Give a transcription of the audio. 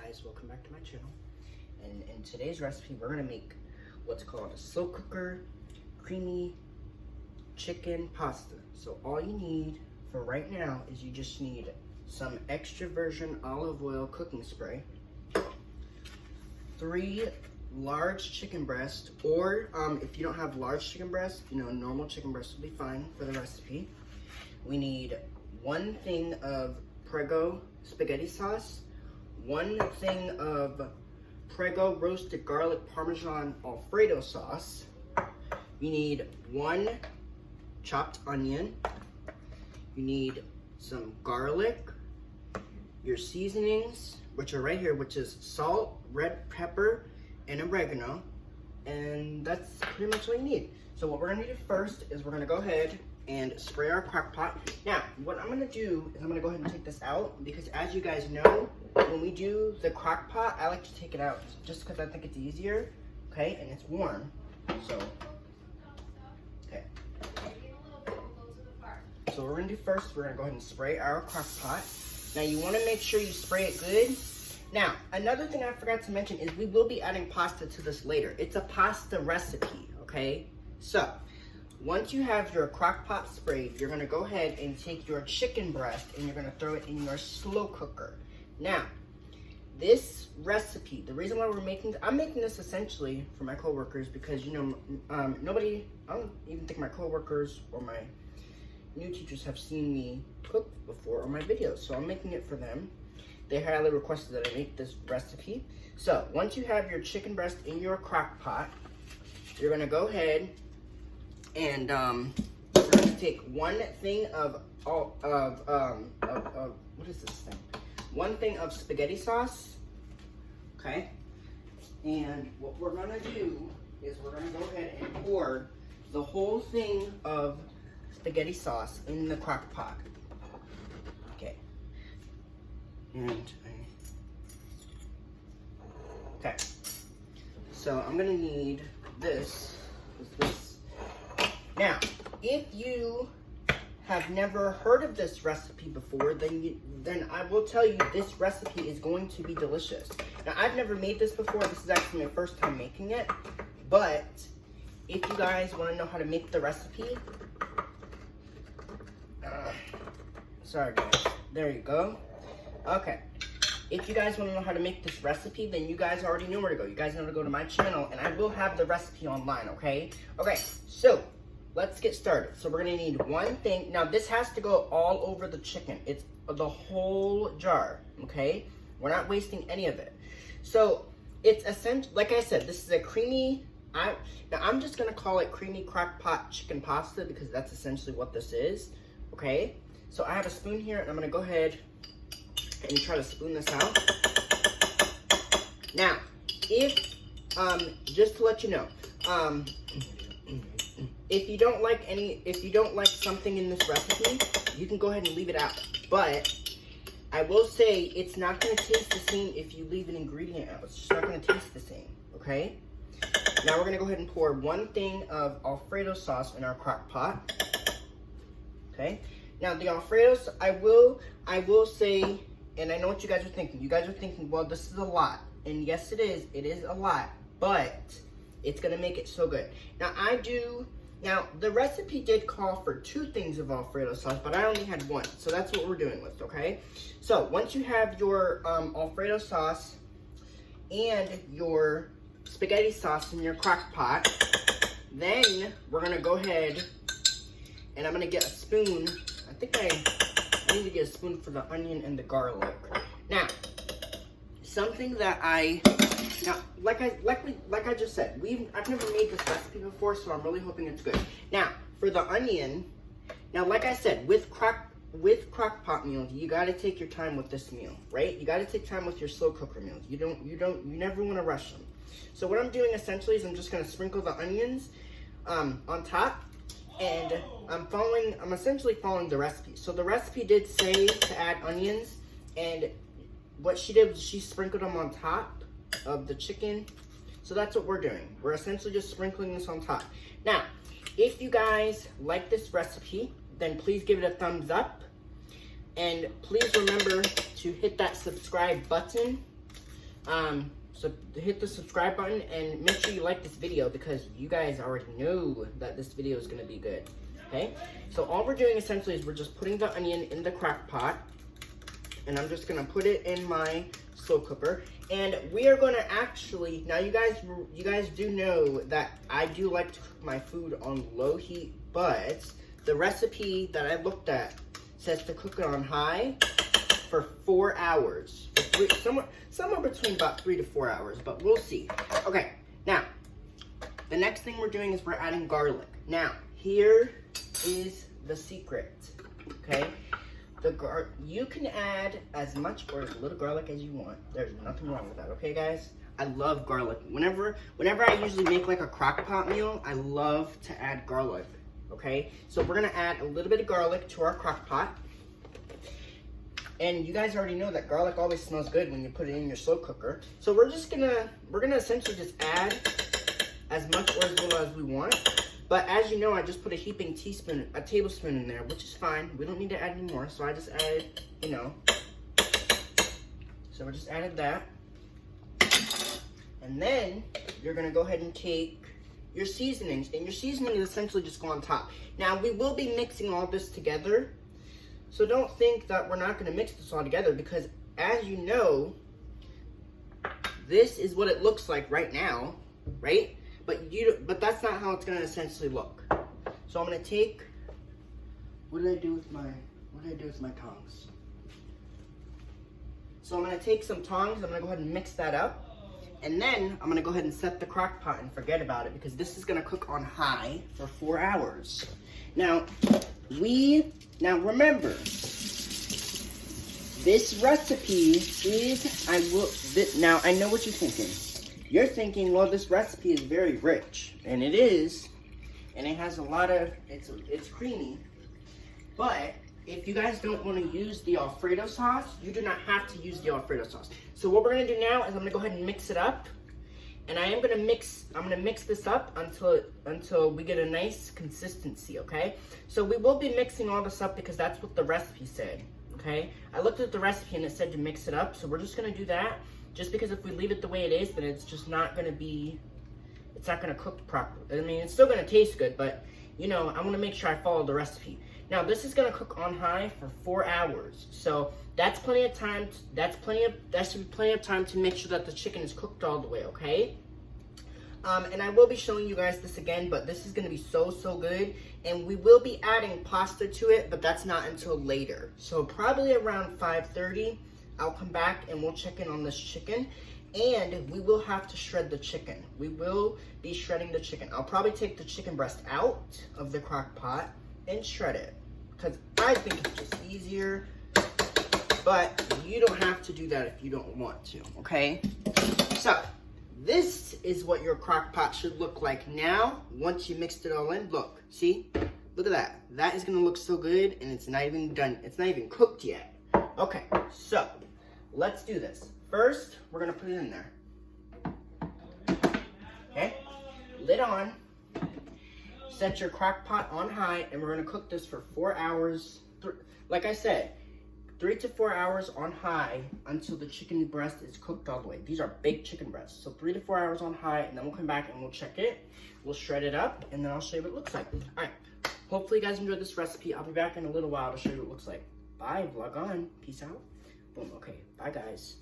guys, welcome back to my channel. And in today's recipe, we're gonna make what's called a slow cooker creamy chicken pasta. So all you need for right now is you just need some extra virgin olive oil cooking spray, 3 large chicken breasts, or if you don't have large chicken breasts, normal chicken breasts will be fine for the recipe. We need 1 thing of Prego spaghetti sauce, 1 thing of Prego roasted garlic Parmesan Alfredo sauce. You need 1 chopped onion. You need some garlic, your seasonings, which are right here, which is salt, red pepper, and oregano. And that's pretty much what you need. So what we're gonna do first is we're gonna go ahead and spray our crock pot. Now, what I'm gonna do is I'm gonna go ahead and take this out, because as you guys know, when we do the crock pot, I like to take it out just because I think it's easier, okay? And it's warm, so, okay. So what we're gonna do first, we're gonna go ahead and spray our crock pot. Now you wanna make sure you spray it good. Now, another thing I forgot to mention is we will be adding pasta to this later. It's a pasta recipe, okay? So, once you have your crock pot sprayed, you're gonna go ahead and take your chicken breast and you're gonna throw it in your slow cooker. Now, this recipe, the reason why I'm making this essentially for my coworkers because I don't even think my coworkers or my new teachers have seen me cook before on my videos, so I'm making it for them. They highly requested that I make this recipe. So, once you have your chicken breast in your crock pot, you're gonna go ahead and we're gonna take 1 thing of what is this thing? 1 thing of spaghetti sauce, okay? And what we're gonna do is we're gonna go ahead and pour the whole thing of spaghetti sauce in the crock pot. Okay. Okay. So I'm gonna need this. Now, if you have never heard of this recipe before, then I will tell you this recipe is going to be delicious. Now, I've never made this before. This is actually my first time making it. But if you guys want to know how to make the recipe, sorry guys, there you go. Okay. If you guys want to know how to make this recipe, then you guys already know where to go. You guys know to go to my channel, and I will have the recipe online, okay? Okay, so let's get started. So we're gonna need 1 thing. Now this has to go all over the chicken. It's the whole jar, okay? We're not wasting any of it. So it's essential, like I said, this is a creamy, now I'm just gonna call it creamy crock pot chicken pasta because that's essentially what this is, okay? So I have a spoon here and I'm gonna go ahead and try to spoon this out. Now, just to let you know, if you don't like something in this recipe, you can go ahead and leave it out. But I will say it's not gonna taste the same if you leave an ingredient out. It's just not gonna taste the same, okay? Now we're gonna go ahead and pour 1 thing of Alfredo sauce in our crock pot. Okay? Now the Alfredo, I will say, and I know what you guys are thinking. You guys are thinking, well, this is a lot. And yes, it is a lot, but it's gonna make it so good. Now, the recipe did call for 2 things of Alfredo sauce, but I only had 1, so that's what we're doing with, okay? So, once you have your Alfredo sauce and your spaghetti sauce in your crock pot, then we're gonna go ahead and I'm gonna get a spoon. I think I need to get a spoon for the onion and the garlic. Now, something that like I just said, I've never made this recipe before, so I'm really hoping it's good. Now, for the onion, now like I said, with crock pot meals, you gotta take your time with this meal, right? You gotta take time with your slow cooker meals. You never wanna rush them. So what I'm doing essentially is I'm just gonna sprinkle the onions on top, and I'm essentially following the recipe. So the recipe did say to add onions, and what she did was she sprinkled them on top of the chicken. So that's what we're doing. We're essentially just sprinkling this on top. Now, if you guys like this recipe, then please give it a thumbs up. And please remember to hit that subscribe button So hit the subscribe button and make sure you like this video because you guys already know that this video is going to be good. Okay, so all we're doing essentially is we're just putting the onion in the crock pot, and I'm just going to put it in my slow cooker. And we are going to actually, now you guys do know that I do like to cook my food on low heat, but the recipe that I looked at says to cook it on high for 4 hours. Somewhere between about 3 to 4 hours, but we'll see. Okay, now, the next thing we're doing is we're adding garlic. Now, here is the secret, okay? You can add as much or as little garlic as you want. There's nothing wrong with that, okay, guys? I love garlic. Whenever I usually make like a crock pot meal, I love to add garlic, okay? So we're gonna add a little bit of garlic to our crock pot. And you guys already know that garlic always smells good when you put it in your slow cooker. So we're gonna essentially just add as much or as little as we want. But as you know, I just put a tablespoon in there, which is fine. We don't need to add any more. So I just added, so we just added that. And then you're gonna go ahead and take your seasonings, and your seasoning is essentially just go on top. Now we will be mixing all this together. So don't think that we're not going to mix this all together because as you know, this is what it looks like right now, right? But that's not how it's going to essentially look. So I'm going to take, what did I do with my tongs? So I'm going to take some tongs, I'm going to go ahead and mix that up. And then I'm going to go ahead and set the crock pot and forget about it because this is going to cook on high for 4 hours. Now remember, this recipe is, now I know what you're thinking. You're thinking, well, this recipe is very rich, and it is, and it has a lot of, it's creamy, but if you guys don't want to use the Alfredo sauce, you do not have to use the Alfredo sauce. So what we're going to do now is I'm going to go ahead and mix it up. And I'm gonna mix this up until we get a nice consistency, okay? So we will be mixing all this up because that's what the recipe said, okay? I looked at the recipe and it said to mix it up, so we're just gonna do that. Just because if we leave it the way it is, then it's just not gonna cook properly. I mean, it's still gonna taste good, but I wanna make sure I follow the recipe. Now this is gonna cook on high for 4 hours. So that's plenty of time, that should be plenty of time to make sure that the chicken is cooked all the way, okay? And I will be showing you guys this again, but this is gonna be so good. And we will be adding pasta to it, but that's not until later. So probably around 5:30, I'll come back and we'll check in on this chicken. And we will have to shred the chicken. We will be shredding the chicken. I'll probably take the chicken breast out of the crock pot and shred it because I think it's just easier, but you don't have to do that if you don't want to, okay? So this is what your crock pot should look like now once you mixed it all in. Look, see? Look at that. That is gonna look so good, and it's not even done. It's not even cooked yet. Okay, so let's do this. First, we're gonna put it in there. Okay, lid on. Set your crock pot on high, and we're gonna cook this for 4 hours. Like I said, 3 to 4 hours on high until the chicken breast is cooked all the way. These are big chicken breasts. So 3 to 4 hours on high, and then we'll come back and we'll check it. We'll shred it up, and then I'll show you what it looks like. All right, hopefully you guys enjoyed this recipe. I'll be back in a little while to show you what it looks like. Bye, vlog on. Peace out. Boom, okay, bye guys.